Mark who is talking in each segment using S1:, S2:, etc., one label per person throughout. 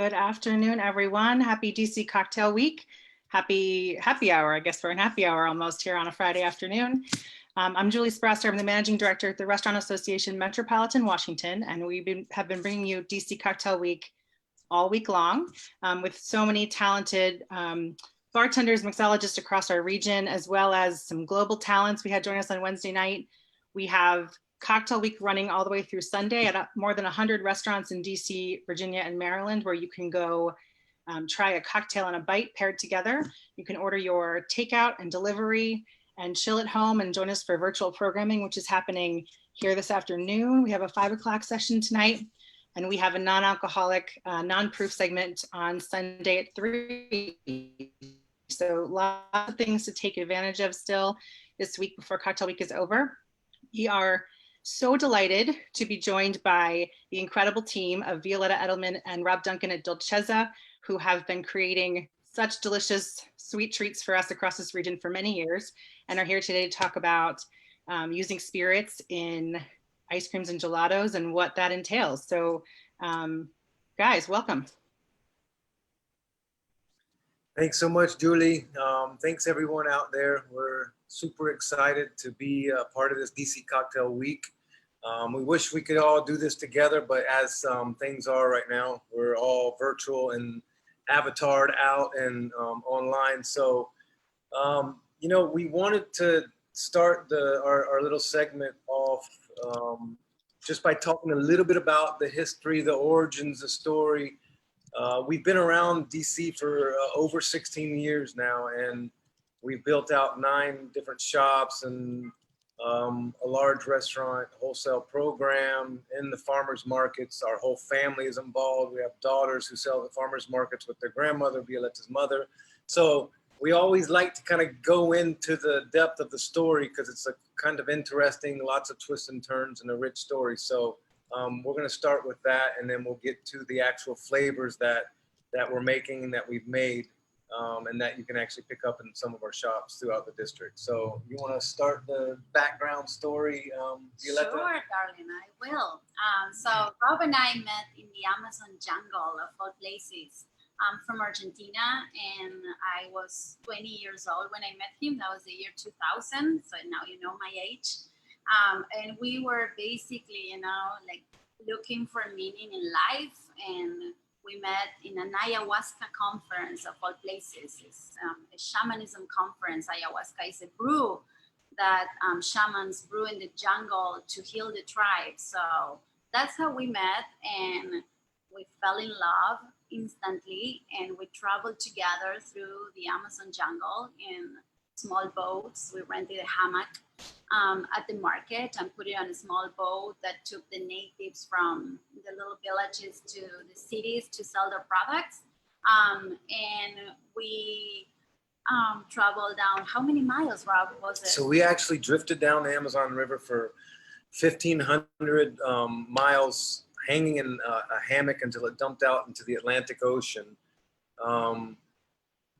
S1: Good afternoon, everyone. Happy DC Cocktail Week. Happy happy hour. I guess we're in happy hour almost here on a Friday afternoon. I'm Julie Sprasser. I'm the Managing Director at the Restaurant Association Metropolitan Washington, and we have been bringing you DC Cocktail Week all week long with so many talented bartenders, mixologists across our region, as well as some global talents. We had join us on Wednesday night. We have Cocktail Week running all the way through Sunday at more than 100 restaurants in DC, Virginia, and Maryland, where you can go try a cocktail and a bite paired together. You can order your takeout and delivery and chill at home and join us for virtual programming, which is happening here this afternoon. We have a 5 o'clock session tonight, and we have a non-alcoholic, non-proof segment on Sunday at 3. So lots of things to take advantage of still this week before Cocktail Week is over. We are so delighted to be joined by the incredible team of Violeta Edelman and Robb Duncan at Dolcezza, who have been creating such delicious sweet treats for us across this region for many years, and are here today to talk about using spirits in ice creams and gelatos and what that entails. So guys, welcome.
S2: Thanks so much, Julie. Thanks everyone out there. We're super excited to be a part of this DC Cocktail Week. We wish we could all do this together, but as things are right now, we're all virtual and avatared out and online. So, you know, we wanted to start our little segment off just by talking a little bit about the history, the origins, the story. We've been around DC for over 16 years now, and we've built out 9 different shops and a large restaurant wholesale program in the farmers markets. Our whole family is involved. We have daughters who sell at the farmers markets with their grandmother, Violeta's mother. So we always like to kind of go into the depth of the story because it's a kind of interesting, lots of twists and turns and a rich story. So we're going to start with that, and then we'll get to the actual flavors that we're making and that we've made, and that you can actually pick up in some of our shops throughout the district. So you want to start the background story, Violeta?
S3: Sure, darling, I will. So Rob and I met in the Amazon jungle of all places. I'm from Argentina, and I was 20 years old when I met him. That was the year 2000, so now you know my age. And we were basically, you know, like looking for meaning in life, and we met in an ayahuasca conference of all places. It's a shamanism conference. Ayahuasca is a brew that shamans brew in the jungle to heal the tribe. So that's how we met, and we fell in love instantly, and we traveled together through the Amazon jungle in small boats. We rented a hammock at the market and put it on a small boat that took the natives from the little villages to the cities to sell their products. And we traveled down, how many miles, Rob, was it?
S2: So we actually drifted down the Amazon River for 1,500 miles, hanging in a hammock until it dumped out into the Atlantic Ocean.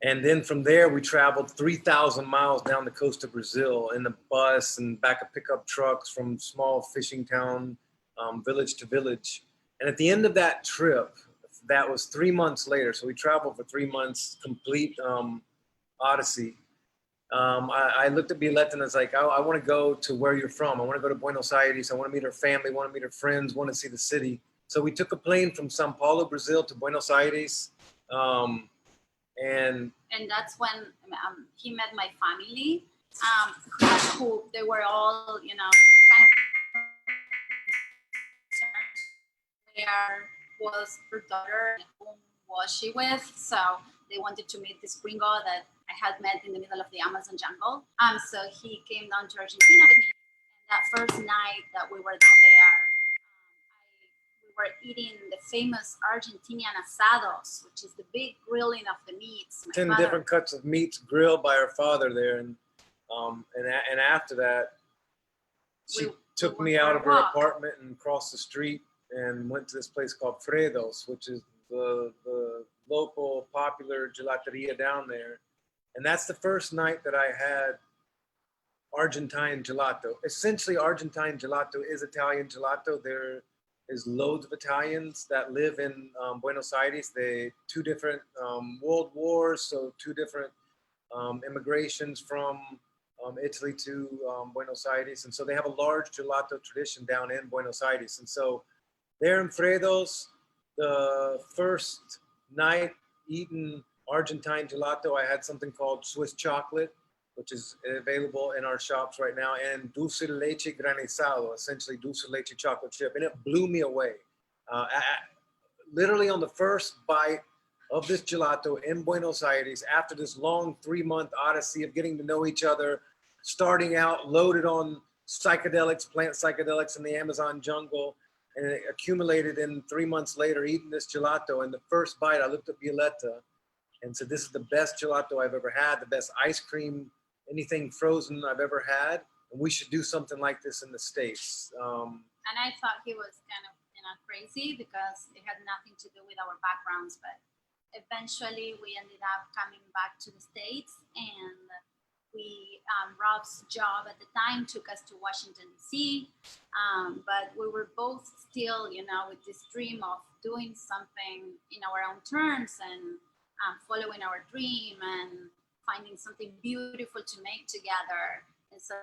S2: And then from there, we traveled 3,000 miles down the coast of Brazil in the bus and back of pickup trucks from small fishing town, village to village. And at the end of that trip, that was 3 months later. So we traveled for 3 months, complete odyssey. I looked at Violeta and I was like, I want to go to where you're from. I want to go to Buenos Aires. I want to meet her family, want to meet her friends, want to see the city. So we took a plane from Sao Paulo, Brazil to Buenos Aires.
S3: And that's when he met my family, who they were all, you know, kind of where was her daughter, whom was she with? So they wanted to meet this gringo that I had met in the middle of the Amazon jungle. So he came down to Argentina with me. And that first night that we were down there, we were eating the famous Argentinian asados, which is the big grilling of the meats.
S2: 10 different cuts of meats grilled by her father there. And after that, she took me out of her apartment and crossed the street and went to this place called Fredo's, which is the local popular gelateria down there. And that's the first night that I had Argentine gelato. Essentially, Argentine gelato is Italian gelato. is loads of Italians that live in Buenos Aires. They two different world wars, so two different immigrations from Italy to Buenos Aires. And so they have a large gelato tradition down in Buenos Aires. And so there in Fredo's, the first night eating Argentine gelato, I had something called Swiss chocolate, which is available in our shops right now, and dulce de leche granizado, essentially dulce de leche chocolate chip. And it blew me away. Literally on the first bite of this gelato in Buenos Aires, after this long 3-month odyssey of getting to know each other, starting out loaded on psychedelics, plant psychedelics in the Amazon jungle, and it accumulated in 3 months later eating this gelato. And the first bite, I looked at Violeta and said, this is the best gelato I've ever had, the best ice cream, anything frozen I've ever had. And we should do something like this in the States.
S3: And I thought he was kind of, crazy because it had nothing to do with our backgrounds, but eventually we ended up coming back to the States, and Robb's job at the time took us to Washington, D.C., but we were both still, with this dream of doing something in our own terms and following our dream and finding something beautiful to make together. And so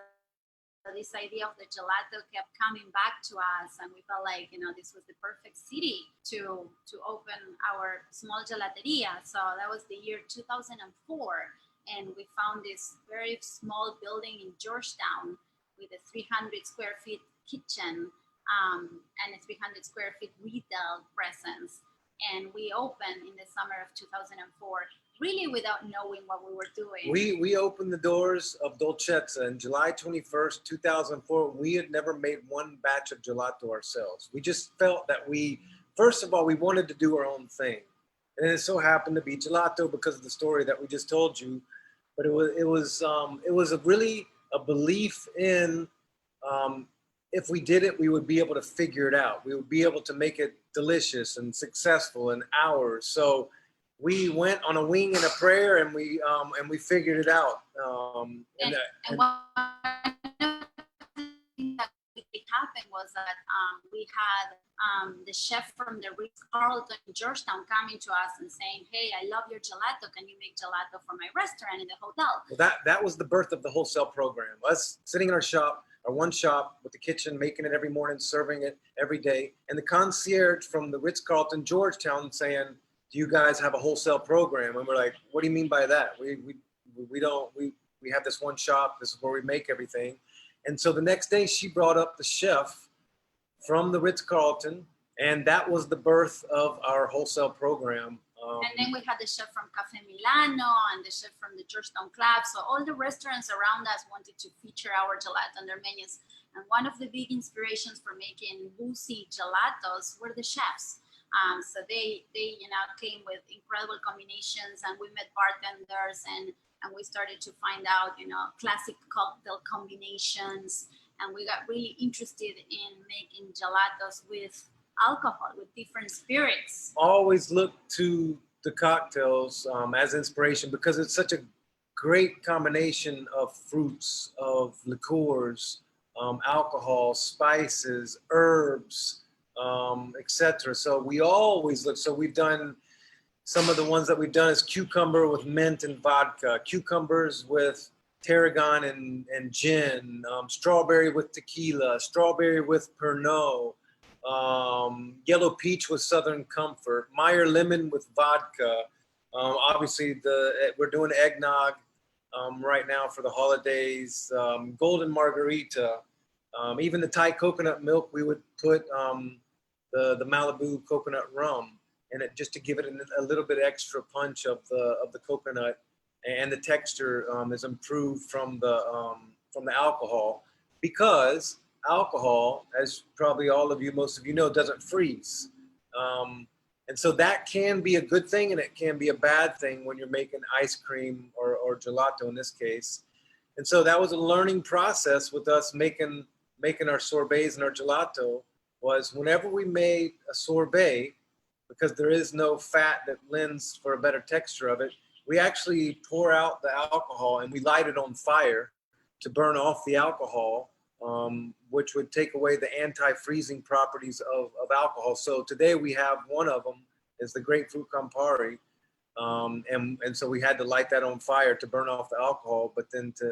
S3: this idea of the gelato kept coming back to us, and we felt like, this was the perfect city to open our small gelateria. So that was the year 2004. And we found this very small building in Georgetown with a 300 square feet kitchen and a 300 square feet retail presence. And we opened in the summer of 2004, really without knowing what we were doing.
S2: We opened the doors of Dolcezza on July 21st, 2004. We had never made one batch of gelato ourselves. We just felt that first of all, we wanted to do our own thing. And it so happened to be gelato because of the story that we just told you. But it was really a belief in if we did it, we would be able to figure it out. We would be able to make it delicious and successful in hours. So we went on a wing and a prayer, and we figured it out.
S3: What happened was that we had the chef from the Ritz-Carlton in Georgetown coming to us and saying, "Hey, I love your gelato. Can you make gelato for my restaurant in the hotel?"
S2: Well, that was the birth of the wholesale program. Us sitting in our shop, our one shop with the kitchen, making it every morning, serving it every day, and the concierge from the Ritz-Carlton Georgetown saying, "Do you guys have a wholesale program?" And we're like, "What do you mean by that? We don't. We have this one shop. This is where we make everything." And so the next day she brought up the chef from the Ritz-Carlton, and that was the birth of our wholesale program.
S3: And then we had the chef from Cafe Milano and the chef from the Georgetown Club. So all the restaurants around us wanted to feature our gelato on their menus. And one of the big inspirations for making Boozy gelatos were the chefs. So they came with incredible combinations, and we met bartenders and we started to find out, classic cocktail combinations. And we got really interested in making gelatos with alcohol, with different spirits.
S2: Always look to the cocktails as inspiration because it's such a great combination of fruits, of liqueurs, alcohol, spices, herbs, etc. So we always look. So we've done some of the ones that we've done is cucumber with mint and vodka, cucumbers with tarragon and gin, strawberry with tequila, strawberry with Pernod, yellow peach with Southern Comfort, Meyer lemon with vodka. Obviously, we're doing eggnog right now for the holidays, golden margarita, even the Thai coconut milk. We would put the Malibu coconut rum in it just to give it a little bit extra punch of the coconut, and the texture is improved from the alcohol, because alcohol, as probably most of you know, doesn't freeze. And so that can be a good thing and it can be a bad thing when you're making ice cream or gelato in this case. And so that was a learning process with us making our sorbets and our gelato. Was whenever we made a sorbet, because there is no fat that lends for a better texture of it, we actually pour out the alcohol and we light it on fire to burn off the alcohol. which would take away the anti-freezing properties of alcohol. So today we have one of them is the grapefruit Campari. And so we had to light that on fire to burn off the alcohol, but then to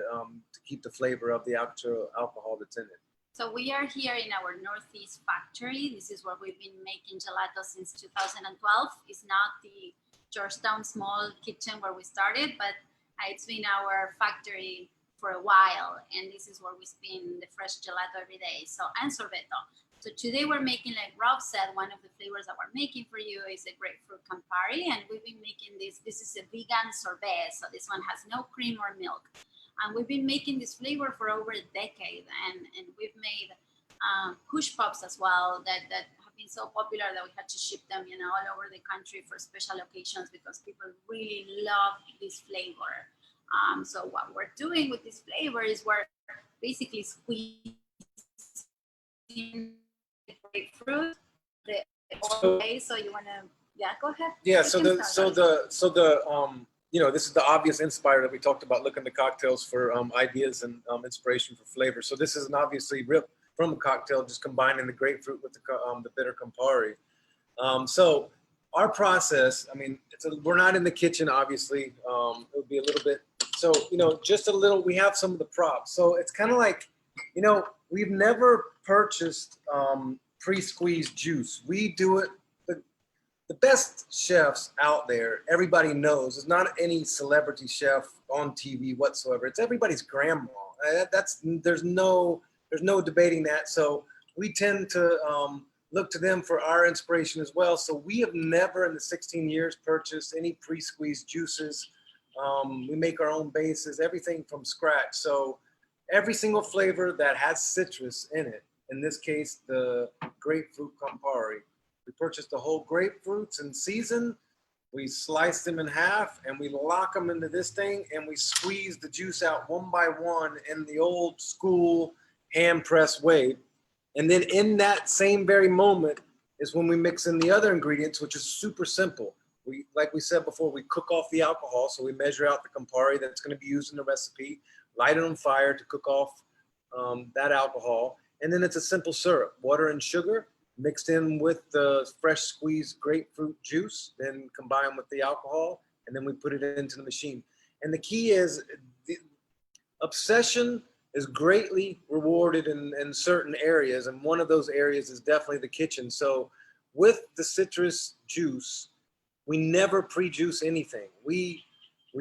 S2: keep the flavor of the actual alcohol that's in it.
S3: So we are here in our Northeast factory. This is where we've been making gelato since 2012. It's not the Georgetown small kitchen where we started, but it's been our factory for a while. And this is where we spin the fresh gelato every day. So, and sorbetto. So today we're making, like Rob said, one of the flavors that we're making for you is a grapefruit Campari. And we've been making this is a vegan sorbet. So this one has no cream or milk. And we've been making this flavor for over a decade, and we've made push pops as well that have been so popular that we had to ship them, all over the country for special occasions because people really love this flavor. So what we're doing with this flavor is we're basically squeezing the grapefruit the whole way. So you wanna, go ahead.
S2: Yeah. So this is the obvious inspire that we talked about, looking to cocktails for ideas and inspiration for flavor. So this is an obviously ripped from a cocktail, just combining the grapefruit with the bitter Campari. So our process, we're not in the kitchen, obviously. It would be a little bit, so, just a little, we have some of the props. So it's kind of like, we've never purchased pre-squeezed juice. We do it. The best chefs out there, everybody knows, there's not any celebrity chef on TV whatsoever. It's everybody's grandma. There's no debating that. So we tend to look to them for our inspiration as well. So we have never in the 16 years purchased any pre-squeezed juices. We make our own bases, everything from scratch. So every single flavor that has citrus in it, in this case, the grapefruit Campari, we purchased the whole grapefruits in season. We slice them in half and we lock them into this thing and we squeeze the juice out one by one in the old school hand press way. And then in that same very moment is when we mix in the other ingredients, which is super simple. Like we said before, we cook off the alcohol. So we measure out the Campari that's going to be used in the recipe, light it on fire to cook off that alcohol. And then it's a simple syrup, water and sugar, mixed in with the fresh squeezed grapefruit juice, then combined with the alcohol, and then we put it into the machine. And the key is, the obsession is greatly rewarded in certain areas, and one of those areas is definitely the kitchen. So with the citrus juice, we never pre-juice anything. We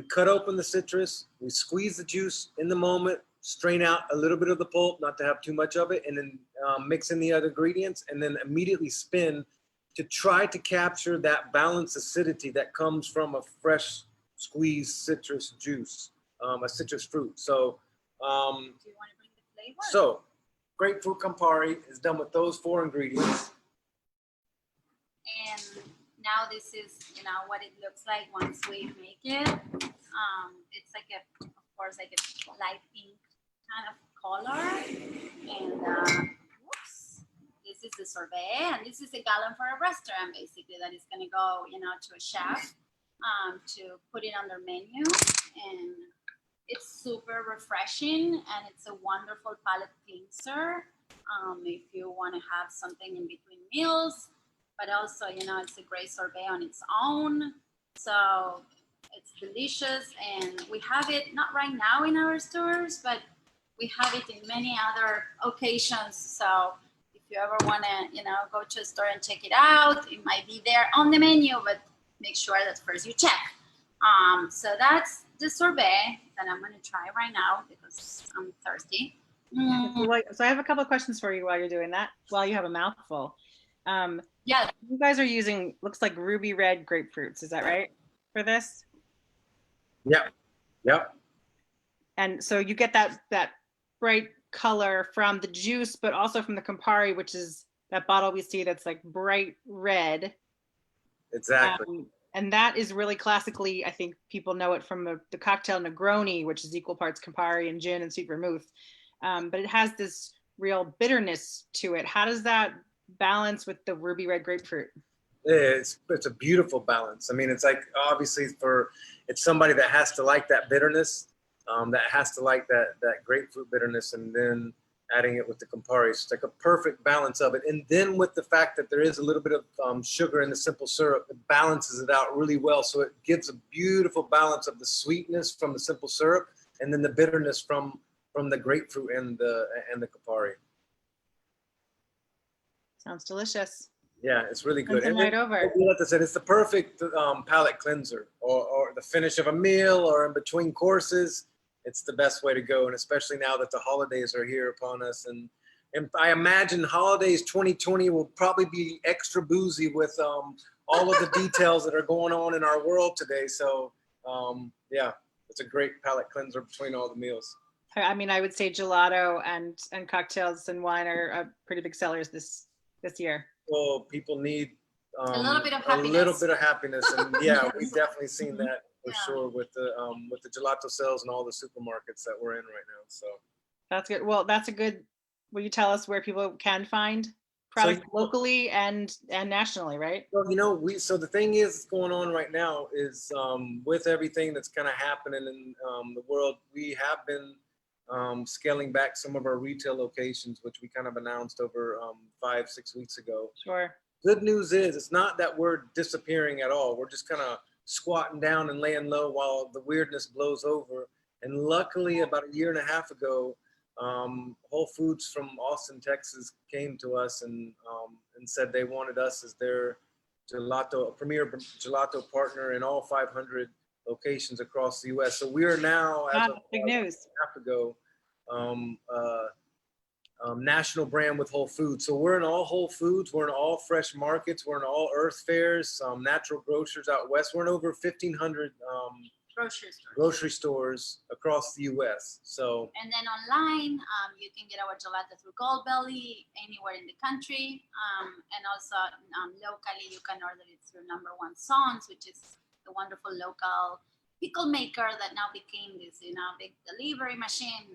S2: cut open the citrus, we squeeze the juice in the moment, strain out a little bit of the pulp, not to have too much of it, and then mix in the other ingredients, and then immediately spin to try to capture that balanced acidity that comes from a fresh squeezed citrus juice, a citrus fruit. So,
S3: do you want to bring the flavor?
S2: So, grapefruit Campari is done with those 4 ingredients.
S3: And now this is, what it looks like once we make it. It's like of course, like a light pink kind of color, and this is the sorbet, and this is a gallon for a restaurant basically that is going to go to a chef to put it on their menu, and it's super refreshing and it's a wonderful palate cleanser if you want to have something in between meals, but also it's a great sorbet on its own. So it's delicious, and we have it not right now in our stores, but we have it in many other occasions. So if you ever want to, go to a store and check it out, it might be there on the menu, but make sure that first you check. So that's the sorbet that I'm going to try right now because I'm thirsty.
S1: So I have a couple of questions for you while you're doing that, while you have a mouthful.
S3: Yeah.
S1: You guys are using, looks like ruby red grapefruits. Is that right for this?
S2: Yep. Yep.
S1: And so you get that bright color from the juice, but also from the Campari, which is that bottle we see that's like bright red.
S2: Exactly.
S1: And that is really classically, I think people know it from the cocktail Negroni, which is equal parts Campari and gin and sweet vermouth. But it has this real bitterness to it. How does that balance with the ruby red grapefruit?
S2: It's a beautiful balance. It's like, obviously it's somebody that has to like that bitterness, that has to like that grapefruit bitterness, and then adding it with the Campari. It's like a perfect balance of it. And then with the fact that there is a little bit of sugar in the simple syrup, it balances it out really well. So it gives a beautiful balance of the sweetness from the simple syrup and then the bitterness from the grapefruit and the Campari.
S1: Sounds delicious.
S2: Yeah, it's really good.
S1: Send them right over.
S2: Like I said, it's the perfect palate cleanser or the finish of a meal or in between courses. It's the best way to go. And especially now that the holidays are here upon us. And I imagine holidays 2020 will probably be extra boozy with all of the details that are going on in our world today. So yeah, it's a great palate cleanser between all the meals.
S1: I mean, I would say gelato and cocktails and wine are pretty big sellers this year.
S2: Well, people need
S3: a little bit of
S2: happiness. And yeah, we've definitely seen that for sure with the gelato sales and all the supermarkets that we're in right now. So
S1: that's good. Well, that's a good. Will you tell us where people can find products locally and nationally, right?
S2: Well, so the thing is going on right now is with everything that's kind of happening in the world, we have been scaling back some of our retail locations, which we kind of announced over 5-6 weeks ago.
S1: Sure.
S2: Good news is it's not that we're disappearing at all. We're just kind of squatting down and laying low while the weirdness blows over. And luckily, about a year and a half ago, Whole Foods from Austin, Texas, came to us and said they wanted us as their premier gelato partner in all 500 locations across the U.S. So we are now, as of
S1: big news,
S2: half ago, national brand with Whole Foods. So we're in all Whole Foods, we're in all fresh markets, we're in all Earth Fairs, natural grocers out west. We're in over 1,500 grocery stores across the U.S. So
S3: and then online, you can get our gelato through Goldbelly anywhere in the country, and also locally you can order it through Number One Sons, which is the wonderful local pickle maker that now became this big delivery machine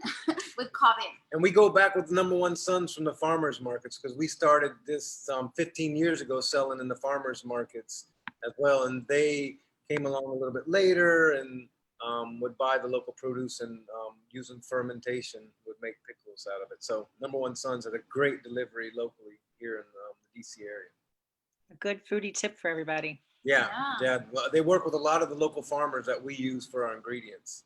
S3: with COVID.
S2: And we go back with Number One Sons from the farmers markets because we started this 15 years ago selling in the farmers markets as well, and they came along a little bit later and would buy the local produce and using fermentation would make pickles out of it. So Number One Sons had a great delivery locally here in the DC area.
S1: A good foodie tip for everybody.
S2: Yeah. They work with a lot of the local farmers that we use for our ingredients.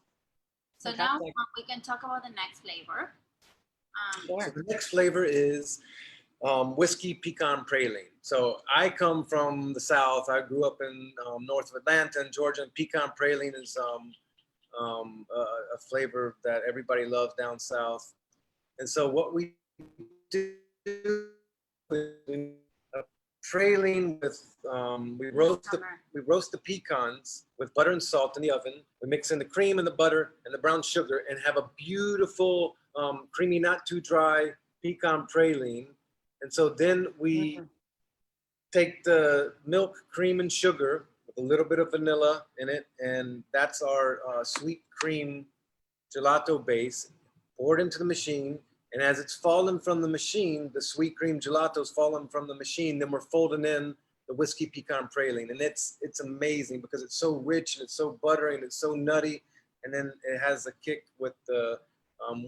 S3: So now we can talk about the next flavor.
S2: So the next flavor is whiskey pecan praline. So I come from the South. I grew up in north of Atlanta in Georgia, and pecan praline is a flavor that everybody loves down south. And so what we do is praline with we roast the pecans with butter and salt in the oven. We mix in the cream and the butter and the brown sugar and have a beautiful creamy, not too dry pecan praline. And so then we take the milk, cream, and sugar with a little bit of vanilla in it, and that's our sweet cream gelato base. Pour it into the machine. And as it's falling from the machine, the sweet cream gelato's falling from the machine, then we're folding in the whiskey pecan praline. And it's amazing because it's so rich and it's so buttery and it's so nutty. And then it has a kick with the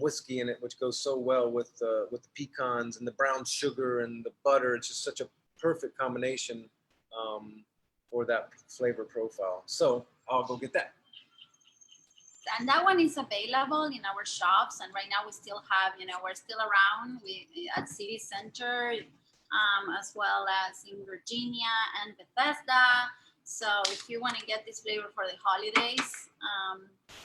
S2: whiskey in it, which goes so well with the pecans and the brown sugar and the butter. It's just such a perfect combination for that flavor profile. So I'll go get that.
S3: And that one is available in our shops, and right now we still have, we're still around at City Center, as well as in Virginia and Bethesda. So if you want to get this flavor for the holidays,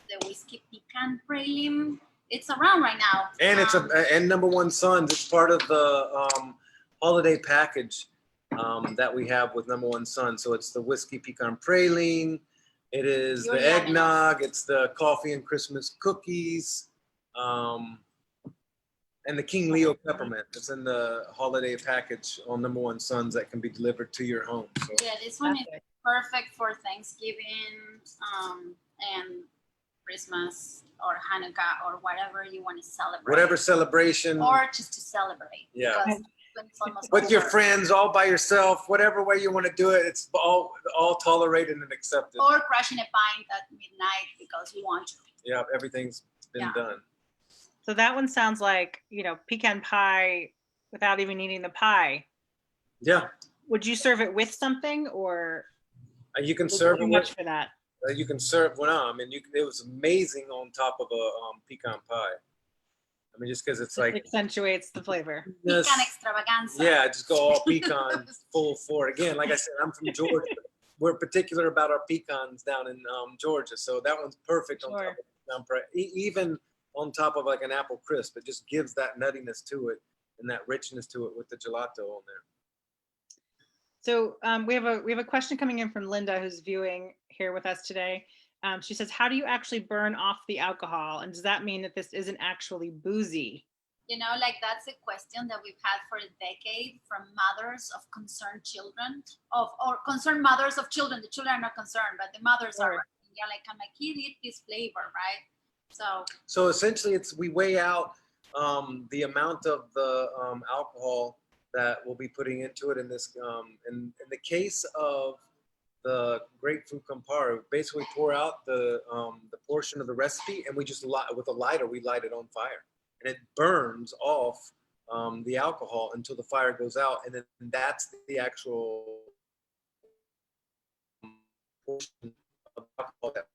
S3: the whiskey pecan praline, it's around right now.
S2: And it's and Number One Sons, it's part of the holiday package that we have with Number One Sons. So it's the whiskey pecan praline. It is the eggnog, it's the coffee and Christmas cookies, and the King Leo peppermint. It's in the holiday package on Number One Sons that can be delivered to your home. So.
S3: Yeah, this one is perfect for Thanksgiving and Christmas or Hanukkah or whatever you want to celebrate.
S2: Whatever celebration.
S3: Or just to celebrate.
S2: Yeah. With your friends, all by yourself, whatever way you want to do it, it's all tolerated and accepted.
S3: Or crashing a pint at midnight because you want to.
S2: Yeah, everything's been done.
S1: So that one sounds like, pecan pie without even eating the pie.
S2: Yeah,
S1: Would you serve it with something, or
S2: you can
S1: is it
S2: serve
S1: too
S2: it
S1: much
S2: with.
S1: for that?
S2: You can serve. Well, no, I mean, it was amazing on top of a pecan pie. I mean, just because it's
S1: It
S2: like
S1: accentuates the flavor.
S2: this,
S3: Pecan extravaganza.
S2: yeah, just go all pecan full for it. Again, like I said, I'm from Georgia. We're particular about our pecans down in Georgia, so that one's perfect on top
S1: Sure.
S2: of pecan pie. Even on top of like an apple crisp, it just gives that nuttiness to it and that richness to it with the gelato on there.
S1: So we have a question coming in from Linda, who's viewing here with us today. She says, "How do you actually burn off the alcohol, and does that mean that this isn't actually boozy?"
S3: Like that's a question that we've had for a decade from mothers of concerned children, or concerned mothers of children. The children are not concerned, but the mothers are.
S1: Sure.
S3: Yeah, like, can my kid eat this flavor, right?
S2: So essentially, we weigh out the amount of the alcohol that we'll be putting into it in this. In the case of the grapefruit Campari, basically pour out the portion of the recipe, and we just with a lighter we light it on fire, and it burns off the alcohol until the fire goes out, and then that's the actual portion of alcohol that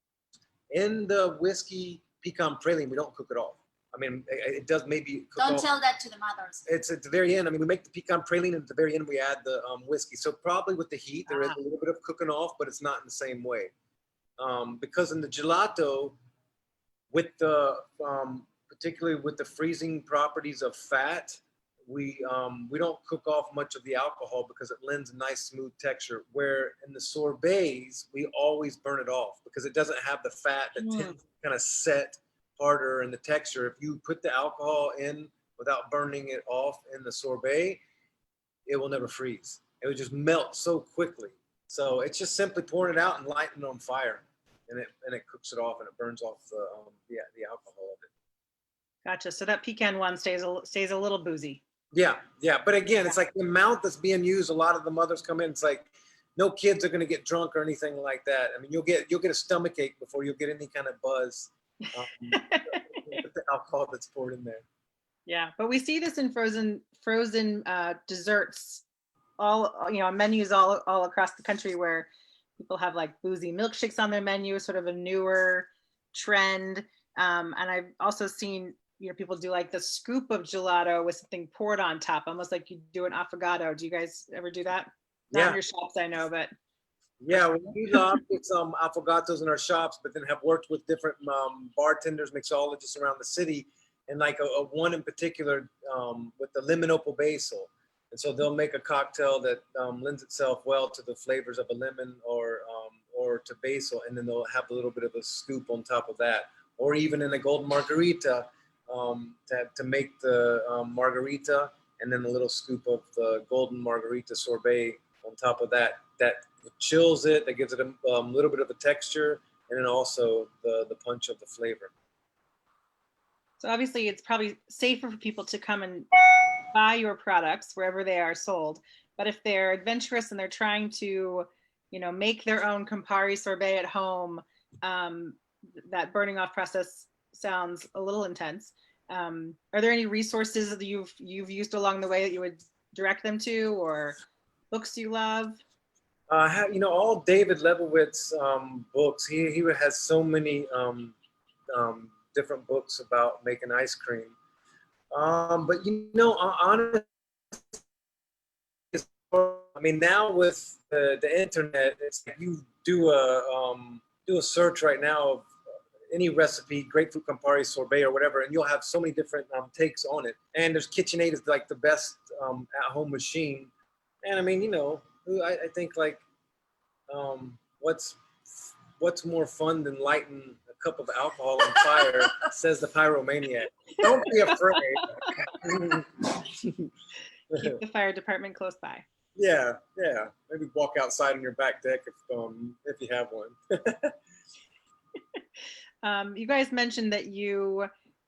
S2: in the whiskey pecan praline. We don't cook it off. I mean, it does maybe cook
S3: don't
S2: off.
S3: tell that to the mothers.
S2: It's at the very end. I mean, we make the pecan praline, and at the very end we add the whiskey. So probably with the heat, there is a little bit of cooking off, but it's not in the same way. Because in the gelato, with the particularly with the freezing properties of fat, we don't cook off much of the alcohol because it lends a nice smooth texture. Where in the sorbets, we always burn it off because it doesn't have the fat that tends to kind of set harder in the texture. If you put the alcohol in without burning it off in the sorbet, it will never freeze. It would just melt so quickly. So it's just simply pouring it out and lighting it on fire, and it cooks it off and it burns off the alcohol of it.
S1: Gotcha. So that pecan one stays a little boozy.
S2: Yeah. But again, it's like the amount that's being used. A lot of the mothers come in. It's like no kids are going to get drunk or anything like that. I mean, you'll get a stomach ache before you'll get any kind of buzz with the alcohol that's poured in there.
S1: Yeah, but we see this in frozen desserts, all on menus all across the country, where people have like boozy milkshakes on their menu, sort of a newer trend. And I've also seen people do like the scoop of gelato with something poured on top, almost like you do an affogato. Do you guys ever do that? Not in your shops, I know, but
S2: yeah, we love some affogatos in our shops, but then have worked with different bartenders, mixologists around the city, and like a one in particular with the lemon opal basil. And so they'll make a cocktail that lends itself well to the flavors of a lemon or to basil, and then they'll have a little bit of a scoop on top of that. Or even in a golden margarita, to make the margarita, and then a little scoop of the golden margarita sorbet on top of that. That chills it, that gives it a little bit of a texture, and then also the punch of the flavor.
S1: So obviously it's probably safer for people to come and buy your products wherever they are sold. But if they're adventurous and they're trying to, make their own Campari sorbet at home, that burning off process sounds a little intense. Are there any resources that you've used along the way that you would direct them to, or books you love?
S2: All David Lebowitz books. He has so many different books about making ice cream. But honestly, I mean, now with the internet, it's like you do a search right now of any recipe, grapefruit Campari sorbet or whatever, and you'll have so many different takes on it. And there's KitchenAid is like the best at-home machine. And I mean, I think like what's more fun than lighting a cup of alcohol on fire, says the pyromaniac. Don't be afraid.
S1: Keep the fire department close by.
S2: Yeah. Maybe walk outside on your back deck if you have one.
S1: You guys mentioned that you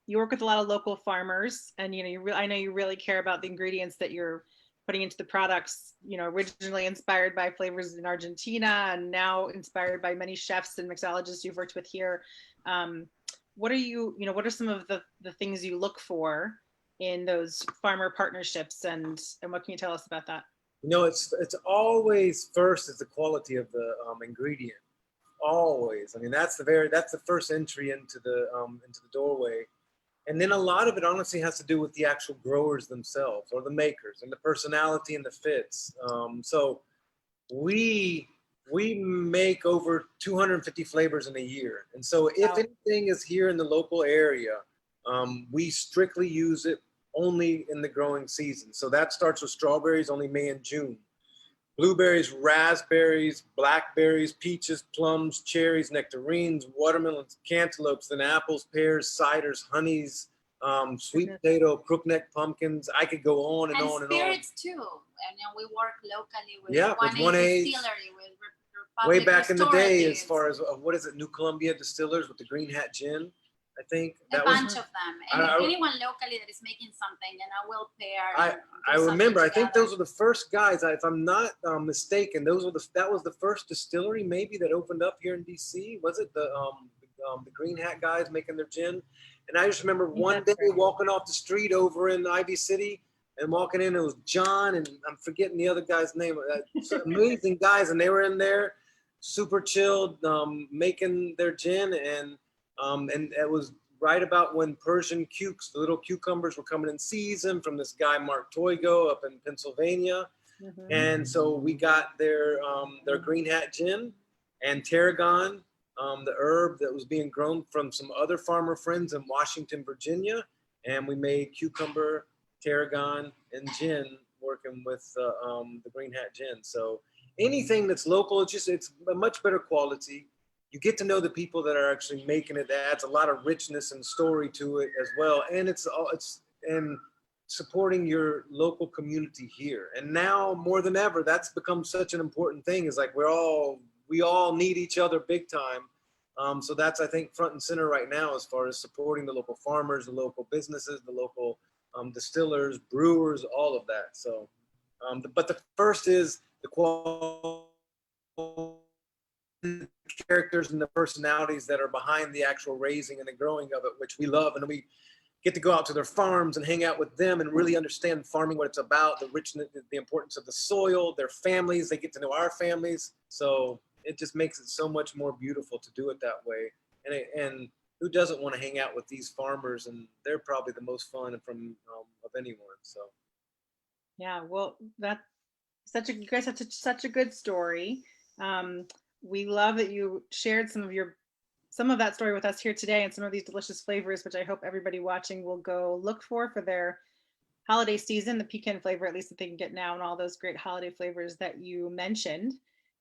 S1: work with a lot of local farmers, and I know you really care about the ingredients that you're putting into the products. Originally inspired by flavors in Argentina, and now inspired by many chefs and mixologists you've worked with here. what are what are some of the things you look for in those farmer partnerships, and what can you tell us about that?
S2: It's always first is the quality of the ingredient. Always. I mean, that's the first entry into the doorway. And then a lot of it honestly has to do with the actual growers themselves or the makers and the personality and the fits. So we make over 250 flavors in a year. And so if anything is here in the local area, we strictly use it only in the growing season. So that starts with strawberries, only May and June. Blueberries, raspberries, blackberries, peaches, plums, cherries, nectarines, watermelons, cantaloupes, then apples, pears, ciders, honeys, sweet potato, crookneck pumpkins. I could go on and on and on.
S3: Spirits too. And we work locally with
S2: with
S3: 1A Distillery, with
S2: way back in the day, as far as what is it, New Columbia Distillers with the Green Hat Gin. I think
S3: a bunch of them, and anyone locally that is making something, and I will pair.
S2: I remember. I think those were the first guys. If I'm not mistaken, that was the first distillery maybe that opened up here in DC. Was it the Green Hat guys making their gin? And I just remember one day walking off the street over in Ivy City and walking in. It was John, and I'm forgetting the other guy's name. Amazing guys, and they were in there, super chilled, making their gin, and it was right about when Persian cukes, the little cucumbers, were coming in season from this guy Mark Toigo up in Pennsylvania. And so we got their Green Hat gin and tarragon, the herb that was being grown from some other farmer friends in Washington, Virginia, and we made cucumber, tarragon, and gin working with the Green Hat gin. So anything that's local, it's a much better quality. You get to know the people that are actually making it. That adds a lot of richness and story to it as well. And it's supporting your local community here. And now more than ever, that's become such an important thing. Is like we all need each other big time. So that's, I think, front and center right now as far as supporting the local farmers, the local businesses, the local distillers, brewers, all of that. So, but the first is the quality, characters and the personalities that are behind the actual raising and the growing of it, which we love. And we get to go out to their farms and hang out with them and really understand farming, what it's about, the richness, the importance of the soil, their families. They get to know our families. So it just makes it so much more beautiful to do it that way. And who doesn't want to hang out with these farmers? And they're probably the most fun from of anyone. So
S1: yeah, well, that's you guys have such a good story. We love that you shared some of that story with us here today, and some of these delicious flavors, which I hope everybody watching will go look for their holiday season, the pecan flavor, at least, that they can get now, and all those great holiday flavors that you mentioned.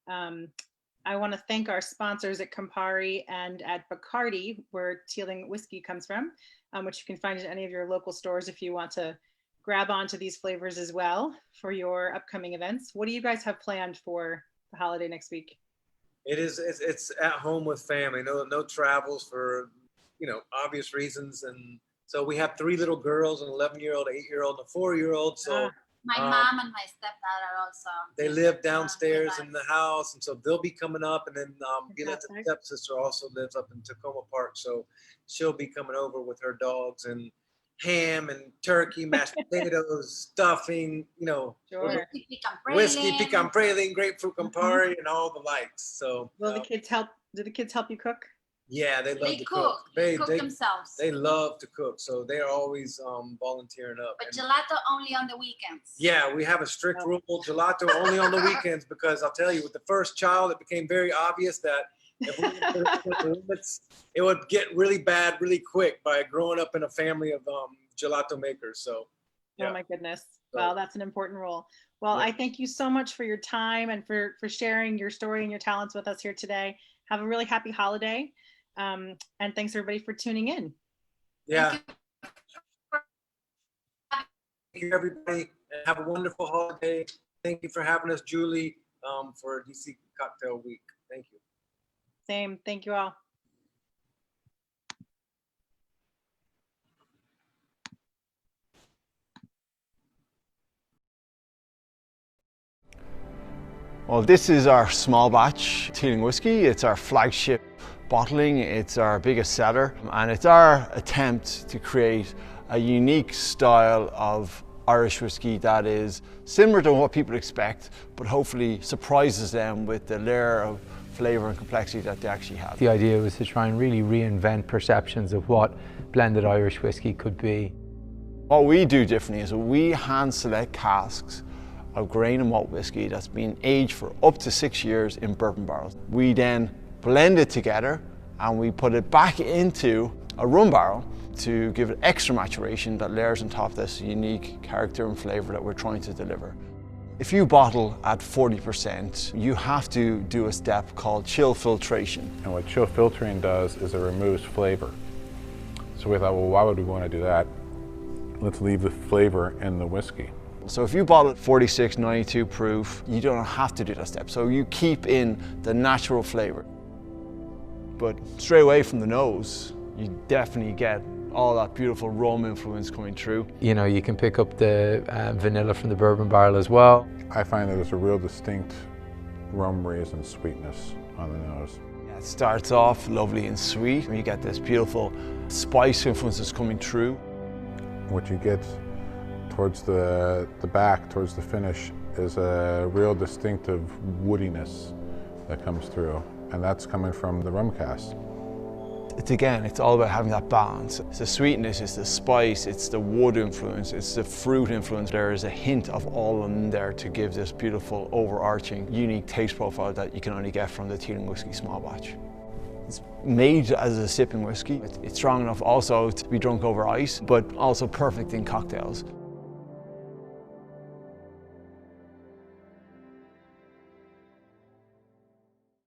S1: I want to thank our sponsors at Campari and at Bacardi, where Teeling whiskey comes from, which you can find in any of your local stores if you want to grab onto these flavors as well for your upcoming events. What do you guys have planned for the holiday next week?
S2: It's at home with family. No travels for obvious reasons. And so we have 3 little girls, an 11-year-old, 8-year-old, and a 4-year-old. So
S3: my mom and my stepdad are also.
S2: They live downstairs in the house, and so they'll be coming up. And then Violeta's stepsister also lives up in Tacoma Park, so she'll be coming over with her dogs and ham and turkey, mashed potatoes, stuffing, whiskey, pecan praline, grapefruit Campari, and all the likes. So
S1: will the kids help? Do the kids help you cook?
S3: Yeah, they love to cook. They cook themselves.
S2: They love to cook, so they're always volunteering up.
S3: But gelato only on the weekends.
S2: Yeah, we have a strict rule: gelato only on the weekends, because I'll tell you, with the first child, it became very obvious that if we put limits, it would get really bad really quick by growing up in a family of gelato makers. So, yeah.
S1: Oh my goodness! Well, that's an important rule. Well, I thank you so much for your time and for sharing your story and your talents with us here today. Have a really happy holiday. And thanks everybody for tuning in.
S2: Yeah. Thank you everybody, and have a wonderful holiday. Thank you for having us, Julie, for DC Cocktail Week. Thank you.
S1: Same. Thank you all.
S4: Well, this is our small batch Teeling whiskey. It's our flagship bottling. It's our biggest seller, and it's our attempt to create a unique style of Irish whiskey that is similar to what people expect, but hopefully surprises them with the layer of flavour and complexity that they actually have.
S5: The idea was to try and really reinvent perceptions of what blended Irish whiskey could be.
S4: What we do differently is we hand select casks of grain and malt whiskey that's been aged for up to 6 years in bourbon barrels. We then blend it together and we put it back into a rum barrel to give it extra maturation that layers on top of this unique character and flavour that we're trying to deliver. If you bottle at 40%, you have to do a step called chill filtration.
S6: And what chill filtering does is it removes flavor. So we thought, well, why would we want to do that? Let's leave the flavor in the whiskey.
S4: So if you bottle at 46, 92 proof, you don't have to do that step. So you keep in the natural flavour. But straight away from the nose, you definitely get all that beautiful rum influence coming through.
S5: You know, you can pick up the vanilla from the bourbon barrel as well.
S6: I find that there's a real distinct rum raisin sweetness on the nose.
S4: It starts off lovely and sweet, and you get this beautiful spice influences coming through.
S6: What you get towards the back, towards the finish, is a real distinctive woodiness that comes through, and that's coming from the rum cask.
S4: It's all about having that balance. It's the sweetness, it's the spice, it's the wood influence, it's the fruit influence. There is a hint of all of them there to give this beautiful, overarching, unique taste profile that you can only get from the Teeling Whiskey small batch. It's made as a sipping whiskey. It's strong enough also to be drunk over ice, but also perfect in cocktails.